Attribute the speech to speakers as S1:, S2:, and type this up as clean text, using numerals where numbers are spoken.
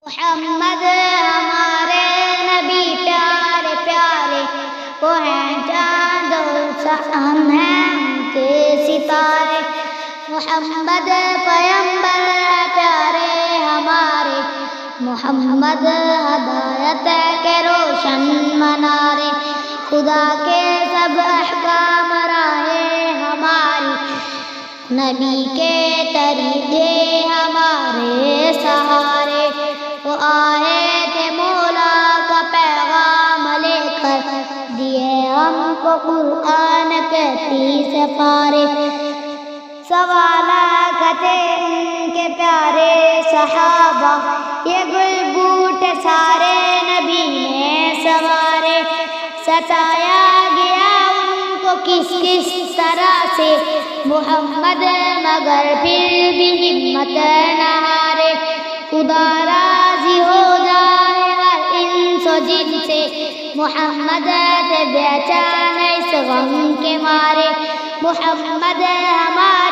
S1: محمد ہمارے نبی پیارے پیارے، وہ ہیں چاند ہم ہیں ان کے ستارے۔ محمد پیغمبر پیارے ہمارے، محمد ہدایت کے روشن منارے۔ خدا کے سب احکام راہیں ہماری، نبی کے طریقے ہمارے سہارے۔ وہ آئے تھے مولا کا پیغام لے کر، دیے ہم کو قرآن کے 30 پارے۔ سوالات تھے ان کے پیارے صحابہ، یہ گل بوٹے سارے نبی نے سنوارے۔ ستایا گیا ان کو کس کس طرح سے محمد، مگر پھر بھی ہمت نہ ہارے۔ خدا راضی ہو جائے ہر انس و جن سے، محمد تھے بے چین اس غم کے مارے۔ محمد ہمارے